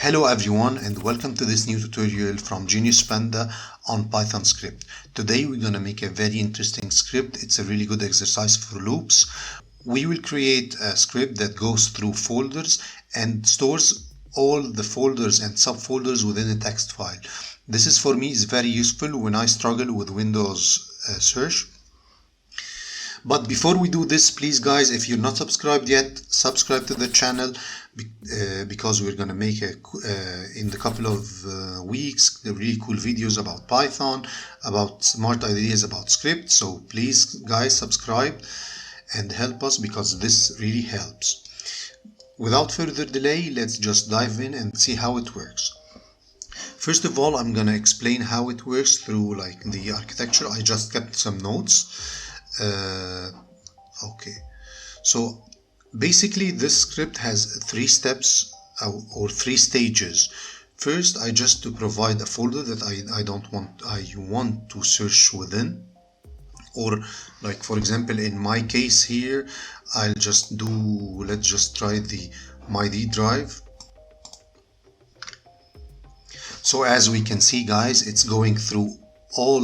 Hello everyone and welcome to this new tutorial from Genius Panda on Python script. Today we're going to make a very interesting script. It's a really good exercise for loops. We will create a script that goes through folders and stores all the folders and subfolders within a text file. This is for me is very useful when I struggle with Windows search. But before we do this, please guys, if you're not subscribed yet, subscribe to the channel because we're going to make in the couple of weeks really cool videos about Python, about smart ideas about scripts. So please guys, subscribe and help us because this really helps. Without further delay, let's just dive in and see how it works. First of all, I'm going to explain how it works through like the architecture. I just kept some notes. Okay, so basically this script has three steps or three stages. First, I just to provide a folder that I want to search within, or like for example in my case here, I'll just do, let's just try the my D drive. So as we can see guys, it's going through all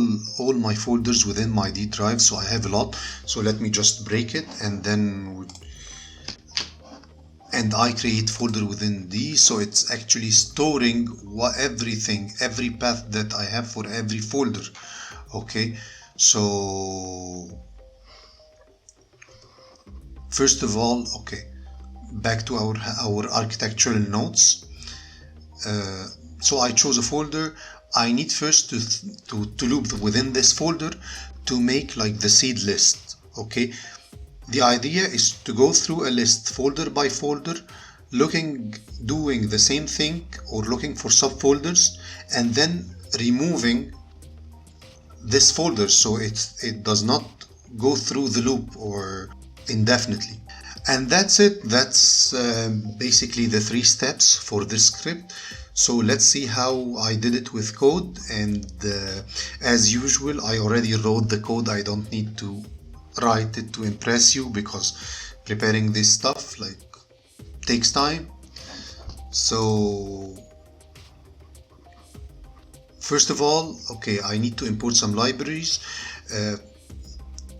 my folders within my D drive, so I have a lot. So let me just break it and I create folder within D, so it's actually storing everything, every path that I have for every folder. Okay, so first of all, okay, back to our architectural notes. So I chose a folder. I need first to loop within this folder to make like the seed list. Okay, the idea is to go through a list folder by folder, doing the same thing or looking for subfolders and then removing this folder so it does not go through the loop or indefinitely. And that's it. That's basically the three steps for this script. So let's see how I did it with code, and as usual I already wrote the code. I don't need to write it to impress you because preparing this stuff like takes time. So first of all, okay, I need to import some libraries.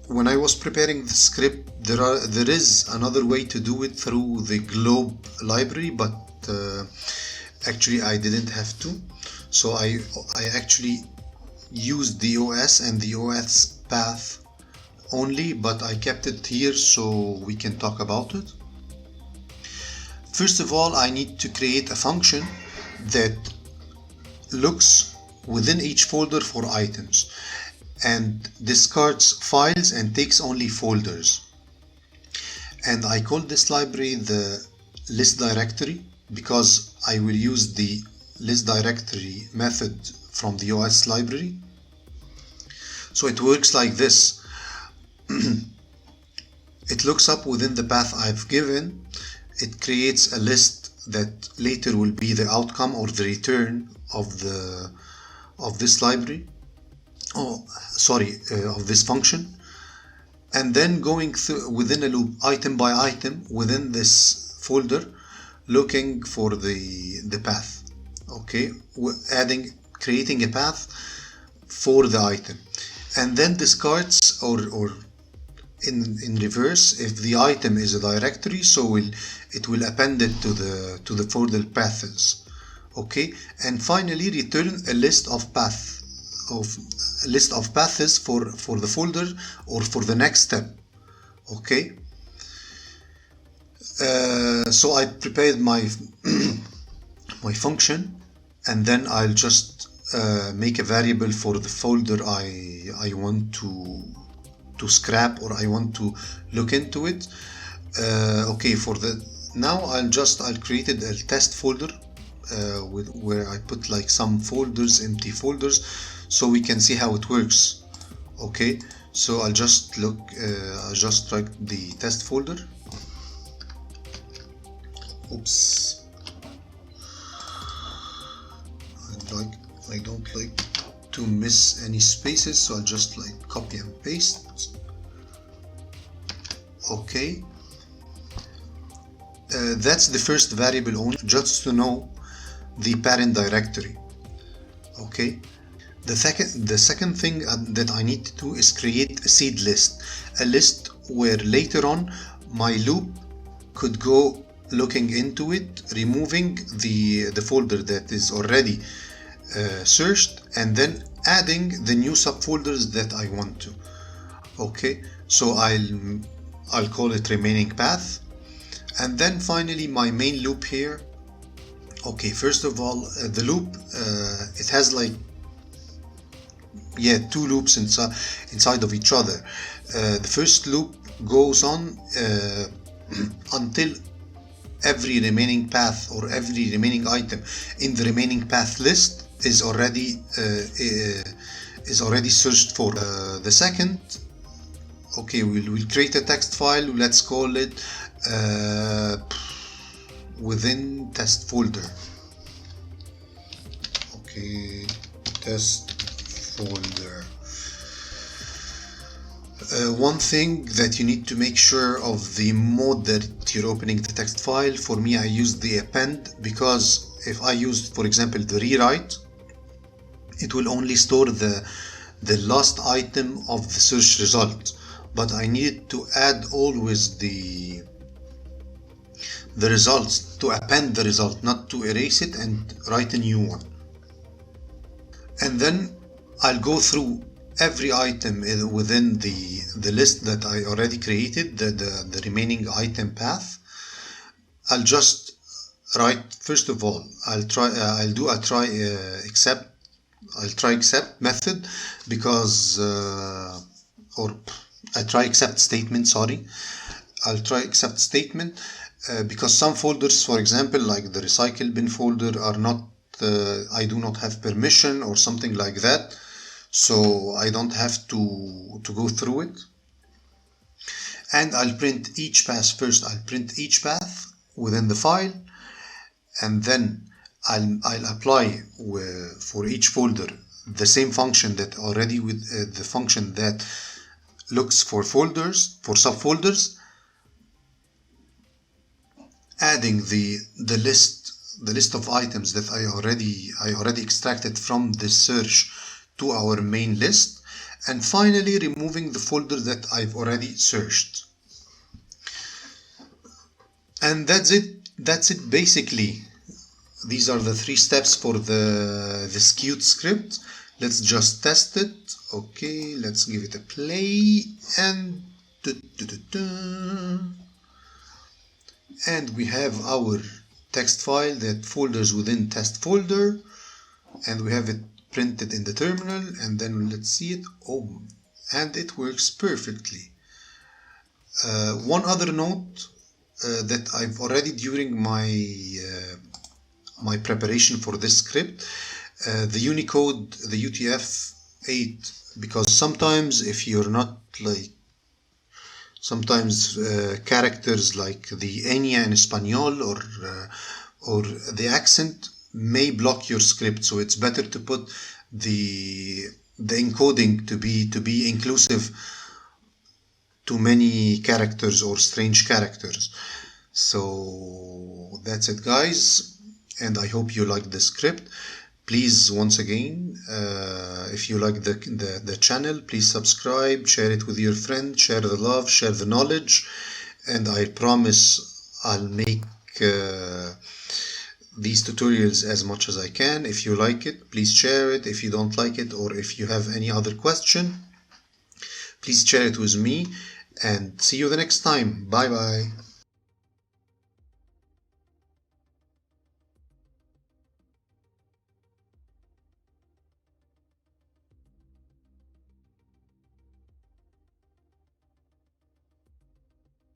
When I was preparing the script, there is another way to do it through the globe library, but actually I didn't have to, so I actually used the OS and the OS path only, but I kept it here so we can talk about it. First of all, I need to create a function that looks within each folder for items and discards files and takes only folders. And I call this library the list directory because I will use the list directory method from the OS library. So it works like this. It looks up within the path I've given. It creates a list that later will be the outcome or the return of this library. Of this function. And then going through within a loop, item by item within this folder, looking for the path. Okay, creating a path for the item, and then discards or in reverse, if the item is a directory, so it will append it to the folder paths. Okay, and finally return a list of paths for the folder or for the next step. Okay. So I prepared my my function, and then I'll just make a variable for the folder I want to scrap or I want to look into it. Okay, now I'll create a test folder where I put like some folders, empty folders, so we can see how it works. Okay, so I'll just write the test folder. Oops, I don't like to miss any spaces, so I'll just like copy and paste. Okay, that's the first variable only, just to know the parent directory. Okay. The second thing that I need to do is create a seed list, a list where later on my loop could go looking into it, removing the folder that is already searched, and then adding the new subfolders that I want to. Okay, so I'll call it remaining path, and then finally my main loop here. Okay, first of all, the loop it has like two loops inside of each other. The first loop goes on until every remaining path or every remaining item in the remaining path list is already searched for. The second, okay, we'll create a text file. Let's call it within test folder. Okay, test folder. One thing that you need to make sure of the mode that you're opening the text file. For me, I used the append, because if I used, for example, the rewrite, it will only store the last item of the search result. But I needed to add always the results, to append the result, not to erase it and write a new one. And then I'll go through every item within the list that I already created, the remaining item path. I'll just write, first of all, I'll do a try except method, because or I try except statement, sorry. I'll try except statement because some folders, for example, like the recycle bin folder, are not I do not have permission or something like that, so I don't have to go through it. And I'll print each path first. I'll print each path within the file, and then I'll apply for each folder the same function that already with the function that looks for folders, for subfolders, adding the list of items that I already extracted from the search to our main list, and finally removing the folder that I've already searched. And that's it basically. These are the 3 steps for the skewed script. Let's just test it. Okay, let's give it a play, and we have our text file that folders within test folder, and we have it printed in the terminal. And then let's see it. Oh, and it works perfectly. One other note that I've already, during my preparation for this script, the Unicode, the UTF-8, because sometimes if you're not like, sometimes characters like the ñ in Espanol or the accent may block your script, so it's better to put the encoding to be inclusive to many characters or strange characters. So that's it, guys, and I hope you like the script. Please, once again, if you like the channel, please subscribe, share it with your friends, share the love, share the knowledge, and I promise I'll make these tutorials as much as I can. If you like it, please share it. If you don't like it, or if you have any other question, please share it with me, and see you the next time. Bye bye.